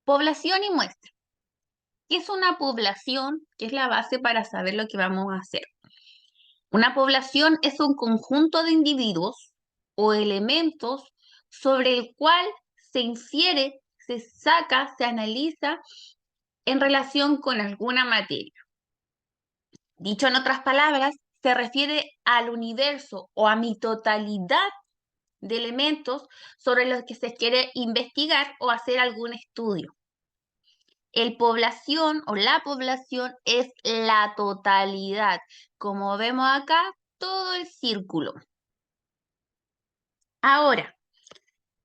Población y muestra. ¿Qué es una población? ¿Qué es la base para saber lo que vamos a hacer? Una población es un conjunto de individuos o elementos sobre el cual se infiere, se saca, se analiza en relación con alguna materia. Dicho en otras palabras, se refiere al universo o a mi totalidad de elementos sobre los que se quiere investigar o hacer algún estudio. El población o la población es la totalidad. Como vemos acá, todo el círculo. Ahora,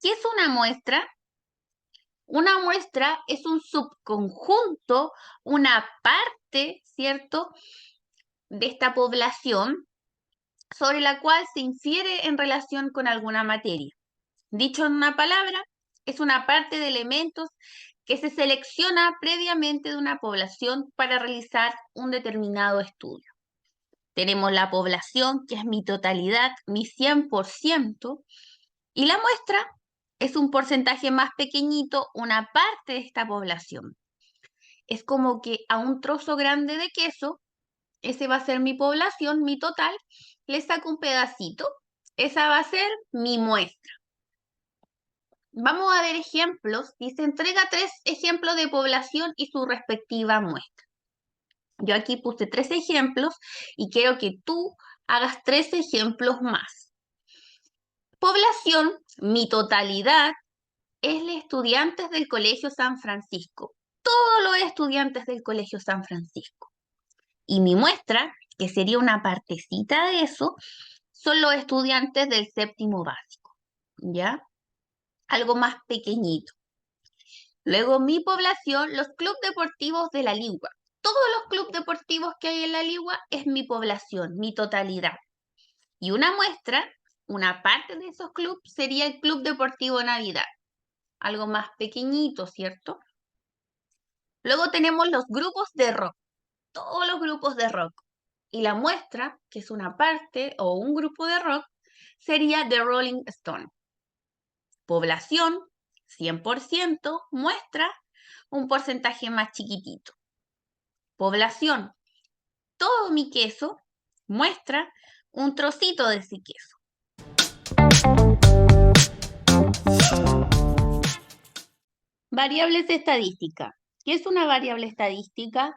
¿qué es una muestra? Una muestra es un subconjunto, una parte, ¿cierto?, de esta población sobre la cual se infiere en relación con alguna materia. Dicho en una palabra, es una parte de elementos que se selecciona previamente de una población para realizar un determinado estudio. Tenemos la población, que es mi totalidad, mi 100%, y la muestra es un porcentaje más pequeñito, una parte de esta población. Es como que a un trozo grande de queso, ese va a ser mi población, mi total, le saco un pedacito, esa va a ser mi muestra. Vamos a ver ejemplos. Dice, entrega 3 ejemplos de población y su respectiva muestra. Yo aquí puse 3 ejemplos y quiero que tú hagas 3 ejemplos más. Población, mi totalidad, es de estudiantes del Colegio San Francisco. Todos los estudiantes del Colegio San Francisco. Y mi muestra, que sería una partecita de eso, son los estudiantes del séptimo básico. ¿Ya? Algo más pequeñito. Luego mi población, los clubes deportivos de la Ligua. Todos los clubes deportivos que hay en la Ligua es mi población, mi totalidad. Y una muestra, una parte de esos clubes sería el Club Deportivo Navidad. Algo más pequeñito, ¿cierto? Luego tenemos los grupos de rock. Todos los grupos de rock. Y la muestra, que es una parte o un grupo de rock, sería The Rolling Stone. Población, 100%, muestra, un porcentaje más chiquitito. Población, todo mi queso, muestra, un trocito de ese queso. Variables estadísticas. ¿Qué es una variable estadística?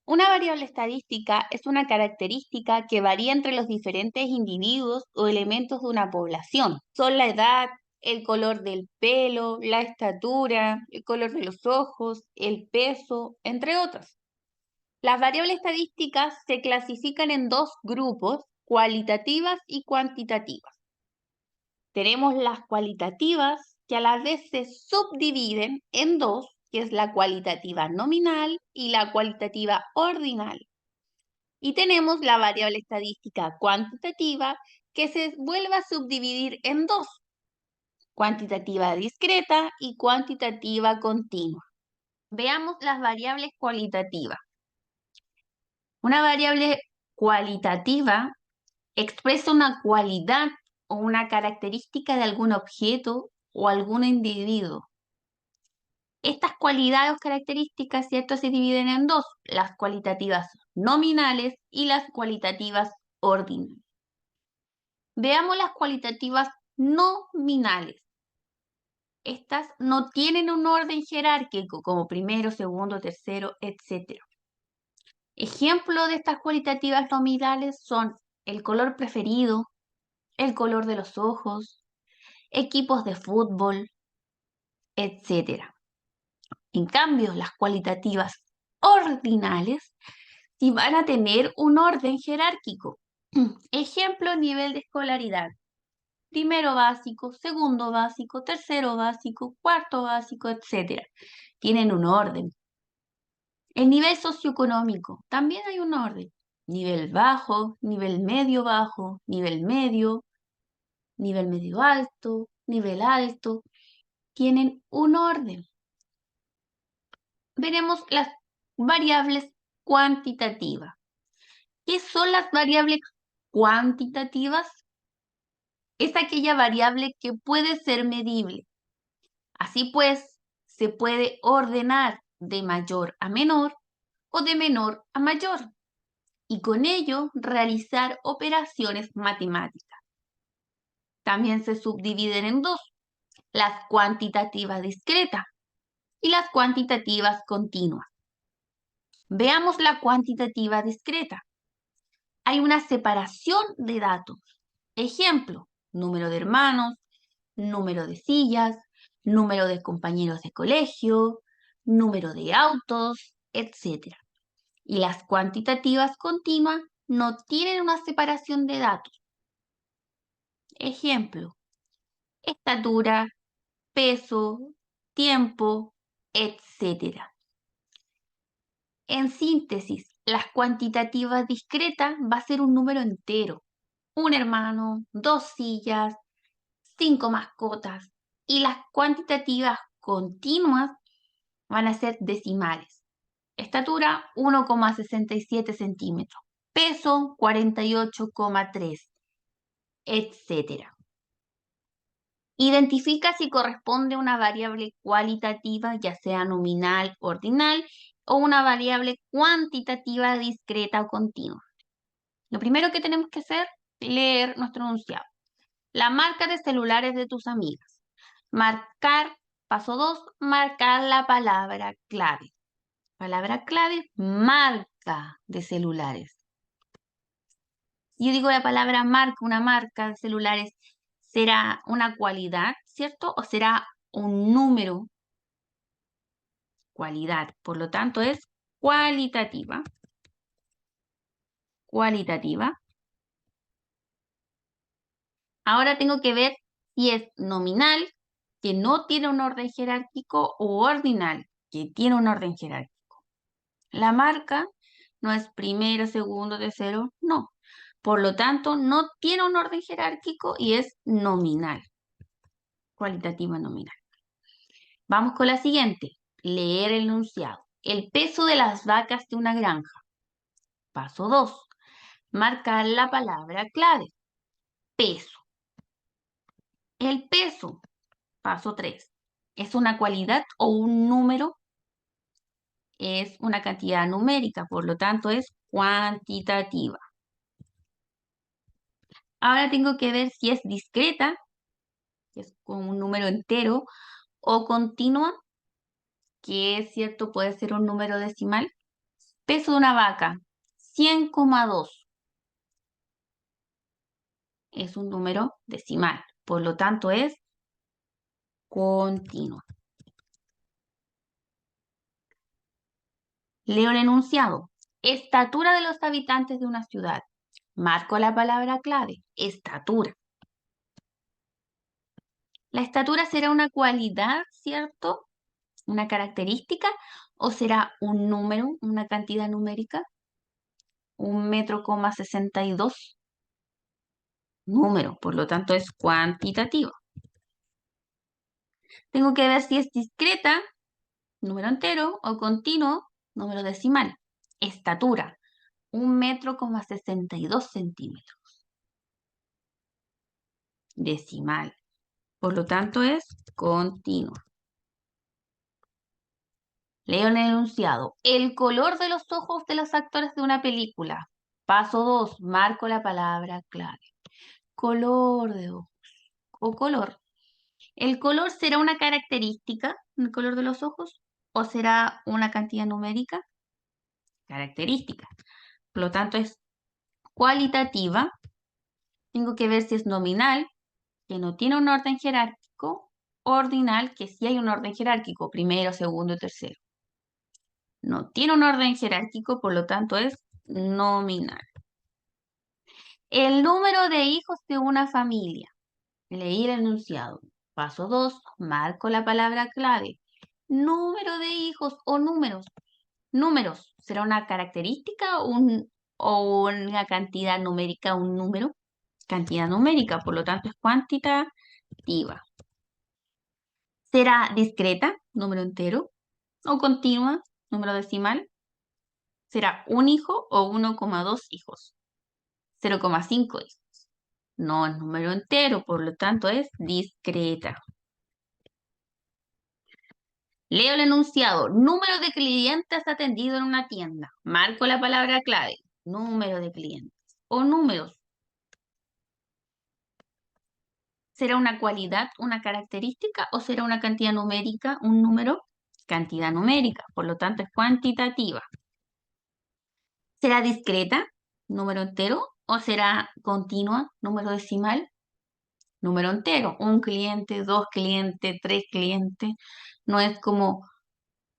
Una variable estadística es una característica que varía entre los diferentes individuos o elementos de una población. Son la edad, el color del pelo, la estatura, el color de los ojos, el peso, entre otros. Las variables estadísticas se clasifican en 2 grupos, cualitativas y cuantitativas. Tenemos las cualitativas, que a la vez se subdividen en 2, que es la cualitativa nominal y la cualitativa ordinal. Y tenemos la variable estadística cuantitativa, que se vuelve a subdividir en 2, cuantitativa discreta y cuantitativa continua. Veamos las variables cualitativas. Una variable cualitativa expresa una cualidad o una característica de algún objeto o algún individuo. Estas cualidades o características, ¿cierto?, se dividen en 2, las cualitativas nominales y las cualitativas ordinales. Veamos las cualitativas nominales. Estas no tienen un orden jerárquico como primero, segundo, tercero, etc. Ejemplos de estas cualitativas nominales son el color preferido, el color de los ojos, equipos de fútbol, etc. En cambio, las cualitativas ordinales sí van a tener un orden jerárquico. Ejemplo, nivel de escolaridad. Primero básico, segundo básico, tercero básico, cuarto básico, etc. Tienen un orden. El nivel socioeconómico, también hay un orden. Nivel bajo, nivel medio bajo, nivel medio alto, nivel alto. Tienen un orden. Veremos las variables cuantitativas. ¿Qué son las variables cuantitativas? Es aquella variable que puede ser medible. Así pues, se puede ordenar de mayor a menor o de menor a mayor y con ello realizar operaciones matemáticas. También se subdividen en dos, las cuantitativas discretas y las cuantitativas continuas. Veamos la cuantitativa discreta. Hay una separación de datos. Ejemplo, número de hermanos, número de sillas, número de compañeros de colegio, número de autos, etc. Y las cuantitativas continuas no tienen una separación de datos. Ejemplo, estatura, peso, tiempo, etc. En síntesis, las cuantitativas discretas va a ser un número entero. Un hermano, dos sillas, 5 mascotas. Y las cuantitativas continuas van a ser decimales. Estatura 1,67 centímetros. Peso 48,3, etc. Identifica si corresponde a una variable cualitativa, ya sea nominal, ordinal, o una variable cuantitativa discreta o continua. Lo primero que tenemos que hacer es leer nuestro enunciado. La marca de celulares de tus amigas. Marcar, paso 2, marcar la palabra clave. Palabra clave, marca de celulares. Yo digo la palabra marca, una marca de celulares, ¿será una cualidad, cierto? ¿O será un número? Cualidad, por lo tanto es cualitativa. Cualitativa. Ahora tengo que ver si es nominal, que no tiene un orden jerárquico, o ordinal, que tiene un orden jerárquico. La marca no es primero, segundo, tercero, no. Por lo tanto, no tiene un orden jerárquico y es nominal. Cualitativa nominal. Vamos con la siguiente. Leer el enunciado. El peso de las vacas de una granja. Paso 2. Marcar la palabra clave. Peso. El peso. Paso 3. ¿Es una cualidad o un número? Es una cantidad numérica, por lo tanto es cuantitativa. Ahora tengo que ver si es discreta, que es con un número entero, o continua, que es cierto, puede ser un número decimal. Peso de una vaca, 100,2. Es un número decimal, por lo tanto es continua. Leo el enunciado. Estatura de los habitantes de una ciudad. Marco la palabra clave, estatura. La estatura será una cualidad, ¿cierto? Una característica, o será un número, una cantidad numérica. 1,62 m. Número, por lo tanto es cuantitativo. Tengo que ver si es discreta, número entero, o continuo, número decimal. Estatura, 1,62 m. Decimal. Por lo tanto es continua. Leo el enunciado. El color de los ojos de los actores de una película. Paso 2. Marco la palabra clave. Color de ojos o color. ¿El color será una característica, el color de los ojos? ¿O será una cantidad numérica? Característica. Por lo tanto es cualitativa. Tengo que ver si es nominal, que no tiene un orden jerárquico, ordinal, que sí hay un orden jerárquico, primero, segundo y tercero. No tiene un orden jerárquico, por lo tanto es nominal. El número de hijos de una familia. Leí el enunciado. Paso 2. Marco la palabra clave. Número de hijos o números. Números. ¿Será una característica o una cantidad numérica, un número? Cantidad numérica, por lo tanto es cuantitativa. ¿Será discreta, número entero? ¿O continua, número decimal? ¿Será un hijo o 1,2 hijos? 0,5 hijos. No es número entero, por lo tanto es discreta. Leo el enunciado. Número de clientes atendidos en una tienda. Marco la palabra clave. Número de clientes. O números. ¿Será una cualidad, una característica o será una cantidad numérica, un número? Cantidad numérica, por lo tanto es cuantitativa. ¿Será discreta, número entero, o será continua, número decimal? Número entero, un cliente, dos clientes, tres clientes, no es como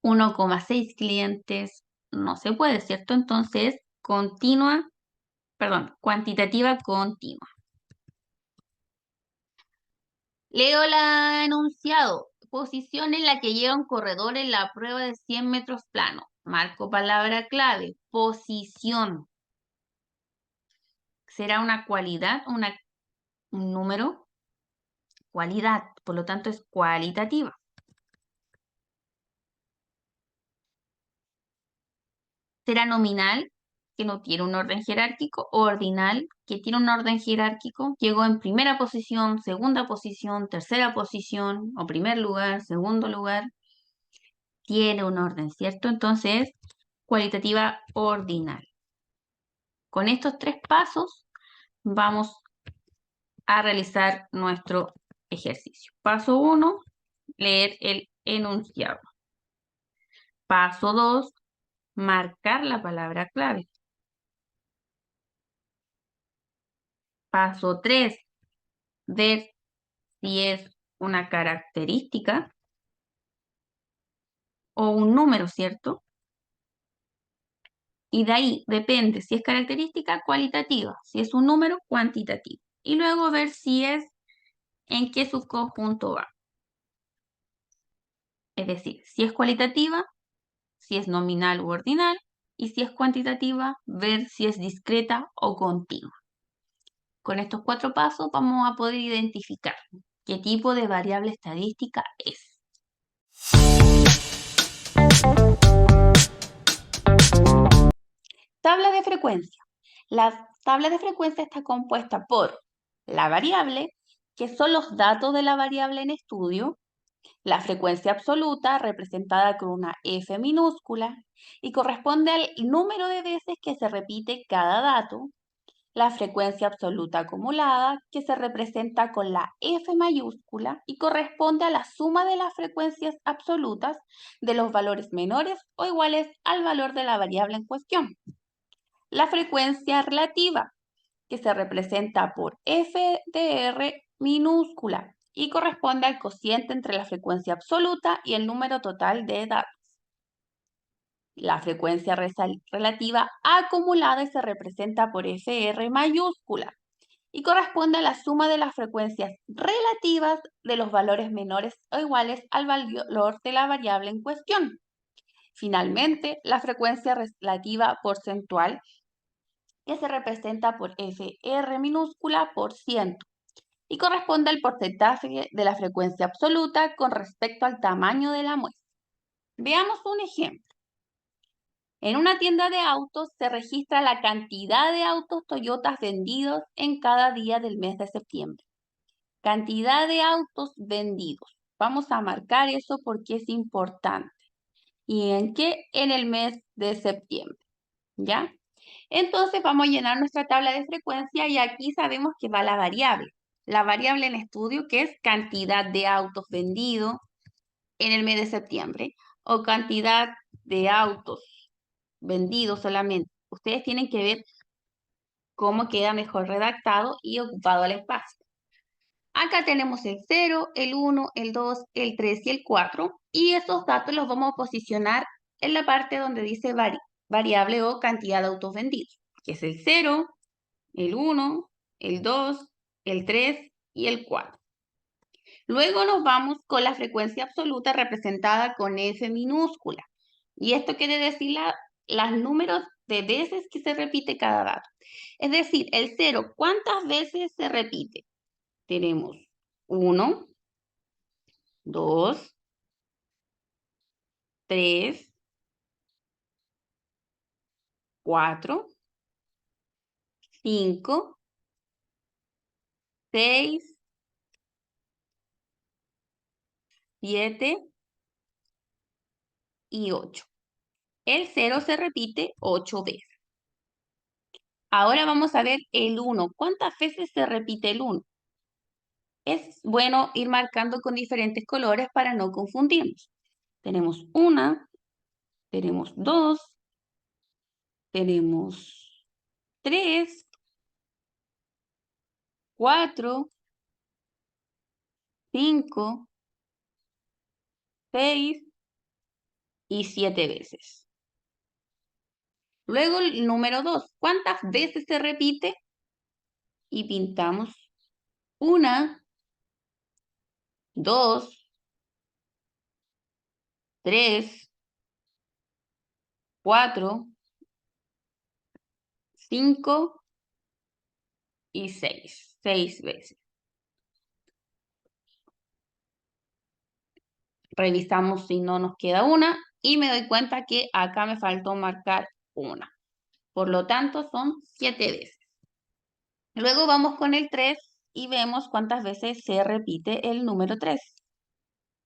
1,6 clientes, no se puede, ¿cierto? Entonces, cuantitativa continua. Leo la enunciado. Posición en la que llega un corredor en la prueba de 100 metros plano. Marco palabra clave. Posición. ¿Será una cualidad, un número? Cualidad, por lo tanto es cualitativa. ¿Será nominal, que no tiene un orden jerárquico, o ordinal, que tiene un orden jerárquico? Llegó en primera posición, segunda posición, tercera posición, o primer lugar, segundo lugar. Tiene un orden, ¿cierto? Entonces, cualitativa ordinal. Con estos tres pasos vamos a realizar nuestro ejercicio. Paso 1, leer el enunciado. Paso 2, marcar la palabra clave. Paso 3, ver si es una característica o un número, ¿cierto? Y de ahí depende si es característica cualitativa, si es un número cuantitativo. Y luego ver si es en qué subconjunto va. Es decir, si es cualitativa, si es nominal u ordinal, y si es cuantitativa, ver si es discreta o continua. Con estos 4 pasos vamos a poder identificar qué tipo de variable estadística es. Tabla de frecuencia. La tabla de frecuencia está compuesta por la variable, que son los datos de la variable en estudio, la frecuencia absoluta, representada con una F minúscula, y corresponde al número de veces que se repite cada dato, la frecuencia absoluta acumulada, que se representa con la F mayúscula y corresponde a la suma de las frecuencias absolutas de los valores menores o iguales al valor de la variable en cuestión. La frecuencia relativa, que se representa por F de R minúscula y corresponde al cociente entre la frecuencia absoluta y el número total de datos. La frecuencia relativa acumulada se representa por FR mayúscula y corresponde a la suma de las frecuencias relativas de los valores menores o iguales al valor de la variable en cuestión. Finalmente, la frecuencia relativa porcentual, que se representa por FR minúscula por ciento y corresponde al porcentaje de la frecuencia absoluta con respecto al tamaño de la muestra. Veamos un ejemplo. En una tienda de autos se registra la cantidad de autos Toyotas vendidos en cada día del mes de septiembre. Cantidad de autos vendidos. Vamos a marcar eso porque es importante. ¿Y en qué? En el mes de septiembre. ¿Ya? Entonces vamos a llenar nuestra tabla de frecuencia y aquí sabemos que va la variable. La variable en estudio, que es cantidad de autos vendidos en el mes de septiembre o cantidad de autos vendidos solamente. Ustedes tienen que ver cómo queda mejor redactado y ocupado el espacio. Acá tenemos el 0, el 1, el 2, el 3 y el 4 y esos datos los vamos a posicionar en la parte donde dice variable o cantidad de autos vendidos, que es el 0, el 1, el 2, el 3 y el 4. Luego nos vamos con la frecuencia absoluta representada con F minúscula. Y esto quiere decir los números de veces que se repite cada dato. Es decir, el 0, ¿cuántas veces se repite? Tenemos 1, 2, 3, 4, 5, 6, 7, y 8. El 0 se repite 8 veces. Ahora vamos a ver el 1. ¿Cuántas veces se repite el 1? Es bueno ir marcando con diferentes colores para no confundirnos. Tenemos 1, tenemos 2, tenemos 3, 4, 5, 6 y 7 veces. Luego el número 2. ¿Cuántas veces se repite? Y pintamos 1, 2, 3, 4, 5 y 6. 6 veces. Revisamos si no nos queda una y me doy cuenta que acá me faltó marcar una. Por lo tanto, son 7 veces. Luego vamos con el 3 y vemos cuántas veces se repite el número 3.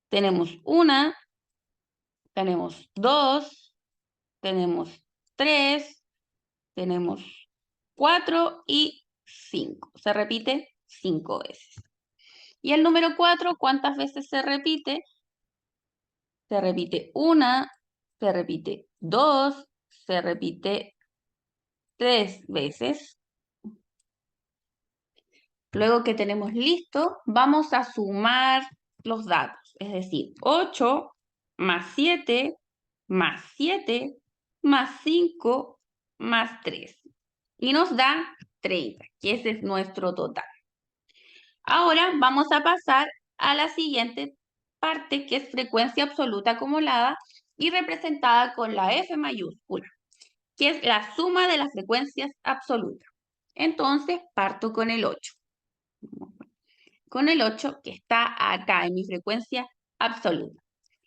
Tenemos 1, tenemos 2, tenemos 3, tenemos 4 y 5. Se repite 5 veces. Y el número 4, ¿cuántas veces se repite? Se repite 1, se repite 2, se repite 3 veces. Luego que tenemos listo, vamos a sumar los datos. Es decir, 8 más 7 más 7 más 5 más 3. Y nos da 30, que ese es nuestro total. Ahora vamos a pasar a la siguiente parte, que es frecuencia absoluta acumulada y representada con la F mayúscula, que es la suma de las frecuencias absolutas. Entonces, parto con el 8. Con el 8 que está acá en mi frecuencia absoluta.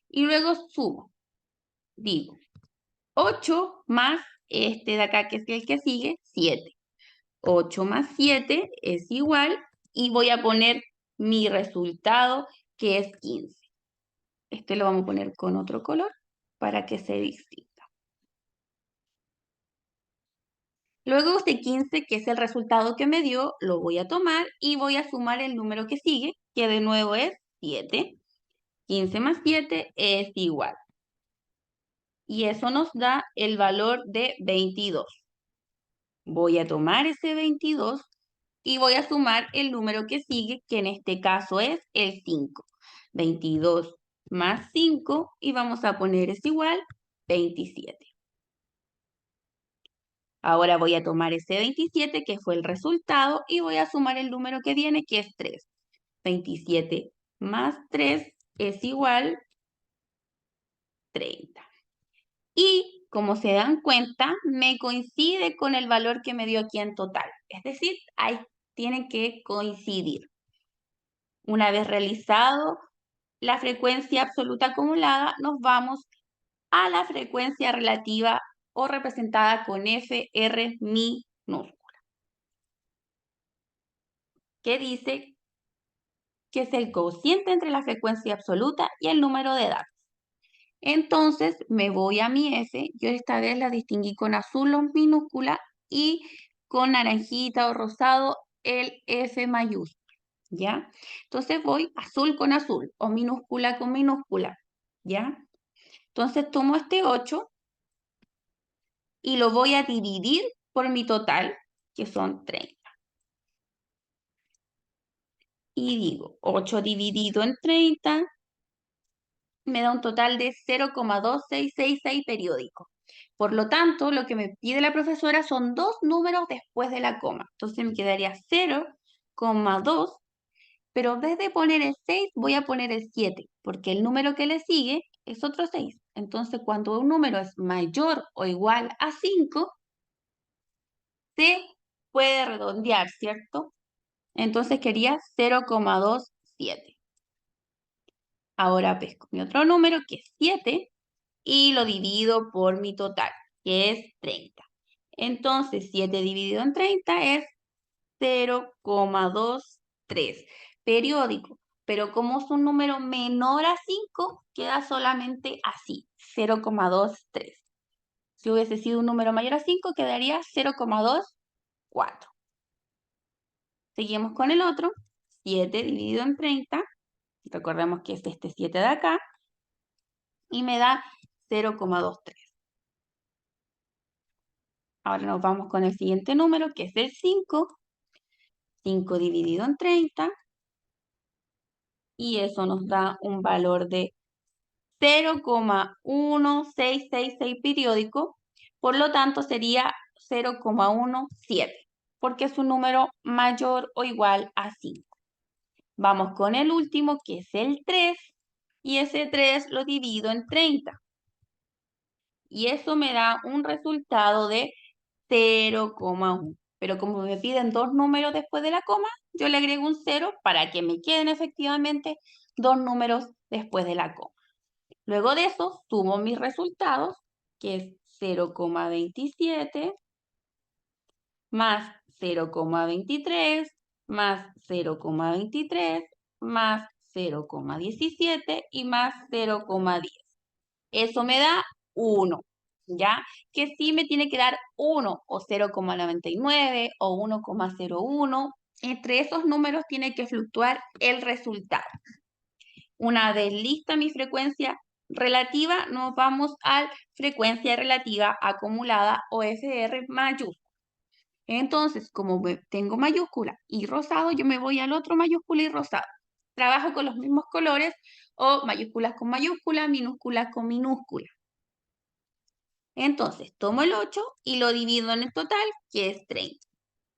Y luego sumo. Digo, 8 más este de acá, que es el que sigue, 7. 8 más 7 es igual y voy a poner mi resultado, que es 15. Este lo vamos a poner con otro color para que se distinga. Luego este 15, que es el resultado que me dio, lo voy a tomar y voy a sumar el número que sigue, que de nuevo es 7. 15 más 7 es igual. Y eso nos da el valor de 22. Voy a tomar ese 22 y voy a sumar el número que sigue, que en este caso es el 5. 22 más 5 y vamos a poner es igual 27. Ahora voy a tomar ese 27, que fue el resultado, y voy a sumar el número que viene, que es 3. 27 más 3 es igual 30. Y como se dan cuenta, me coincide con el valor que me dio aquí en total. Es decir, ahí tienen que coincidir. Una vez realizado la frecuencia absoluta acumulada, nos vamos a la frecuencia relativa o representada con FR minúscula, que dice que es el cociente entre la frecuencia absoluta y el número de datos. Entonces me voy a mi F, yo esta vez la distinguí con azul o minúscula y con naranjita o rosado el F mayúscula, ¿ya? Entonces voy azul con azul o minúscula con minúscula, ¿ya? Entonces tomo este 8 y lo voy a dividir por mi total, que son 30. Y digo, 8 dividido en 30 me da un total de 0,2666 periódicos. Por lo tanto, lo que me pide la profesora son 2 números después de la coma. Entonces me quedaría 0,2, pero en vez de poner el 6, voy a poner el 7, porque el número que le sigue es otro 6. Entonces, cuando un número es mayor o igual a 5, se puede redondear, ¿cierto? Entonces quería 0,27. Ahora pesco mi otro número, que es 7, y lo divido por mi total, que es 30. Entonces, 7 dividido en 30 es 0,23. Periódico. pero como es un número menor a 5, queda solamente así, 0,23. Si hubiese sido un número mayor a 5, quedaría 0,24. Seguimos con el otro, 7 dividido en 30. Recordemos que es este 7 de acá. Y me da 0,23. Ahora nos vamos con el siguiente número, que es el 5. 5 dividido en 30. Y eso nos da un valor de 0,1666 periódico. Por lo tanto, sería 0,17, porque es un número mayor o igual a 5. Vamos con el último, que es el 3. Y ese 3 lo divido en 30. Y eso me da un resultado de 0,1. Pero como me piden dos números después de la coma, yo le agrego un 0 para que me queden efectivamente dos números después de la coma. Luego de eso, sumo mis resultados, que es 0,27 más 0,23 más 0,23 más 0,17 y más 0,10. Eso me da 1, ¿ya? Que sí me tiene que dar 1 o 0,99 o 1,01. Entre esos números tiene que fluctuar el resultado. Una vez lista mi frecuencia relativa, nos vamos a frecuencia relativa acumulada o FR mayúscula. Entonces, como tengo mayúscula y rosado, yo me voy al otro mayúscula y rosado. Trabajo con los mismos colores o mayúsculas con mayúscula, minúsculas con minúscula. Entonces, tomo el 8 y lo divido en el total, que es 30.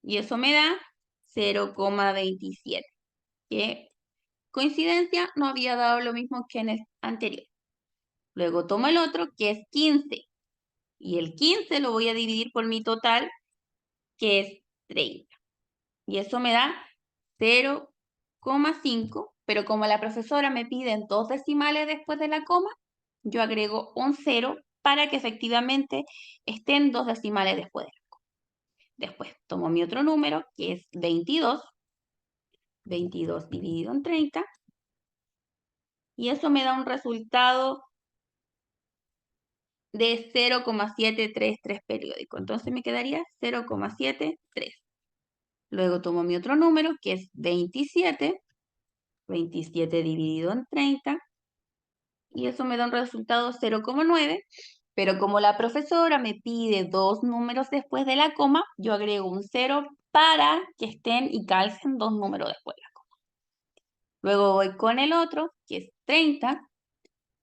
Y eso me da 0,27. Que coincidencia, no había dado lo mismo que en el anterior. Luego tomo el otro, que es 15. Y el 15 lo voy a dividir por mi total, que es 30. Y eso me da 0,5. Pero como la profesora me pide en 2 decimales después de la coma, yo agrego un 0 para que efectivamente estén 2 decimales después de la coma. Después tomo mi otro número, que es 22. 22 dividido en 30. Y eso me da un resultado de 0,733 periódico. Entonces me quedaría 0,73. Luego tomo mi otro número, que es 27. 27 dividido en 30. Y eso me da un resultado 0,9. Pero como la profesora me pide dos números después de la coma, yo agrego un 0 para que estén y calcen dos números después de la coma. Luego voy con el otro, que es 30.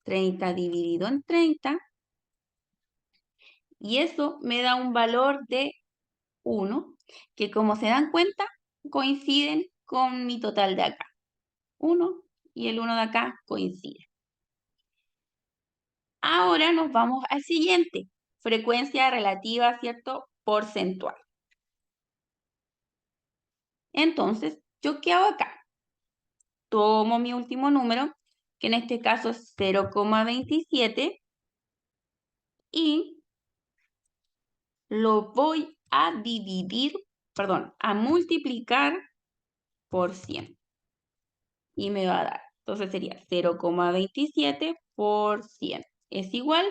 30 dividido en 30. Y eso me da un valor de 1, que como se dan cuenta, coinciden con mi total de acá. 1 y el 1 de acá coinciden. Ahora nos vamos al siguiente, frecuencia relativa, ¿cierto? Porcentual. Entonces, ¿yo qué hago acá? Tomo mi último número, que en este caso es 0,27, y lo voy a dividir, perdón, a multiplicar por 100. Y me va a dar, entonces sería 0,27 por 100. Es igual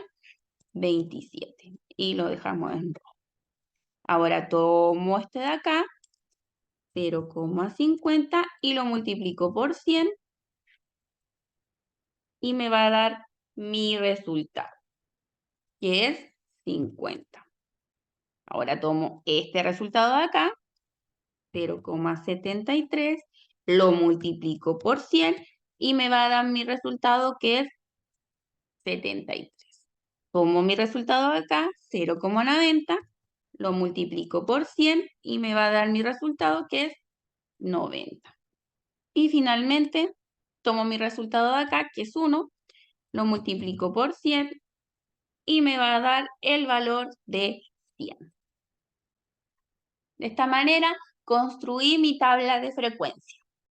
27. Y lo dejamos en rojo. Ahora tomo este de acá, 0,50, y lo multiplico por 100. Y me va a dar mi resultado, que es 50. Ahora tomo este resultado de acá, 0,73, lo multiplico por 100 y me va a dar mi resultado, que es 73. Tomo mi resultado de acá, 0,90, lo multiplico por 100 y me va a dar mi resultado, que es 90. Y finalmente, tomo mi resultado de acá, que es 1, lo multiplico por 100 y me va a dar el valor de 100. De esta manera, construí mi tabla de frecuencia.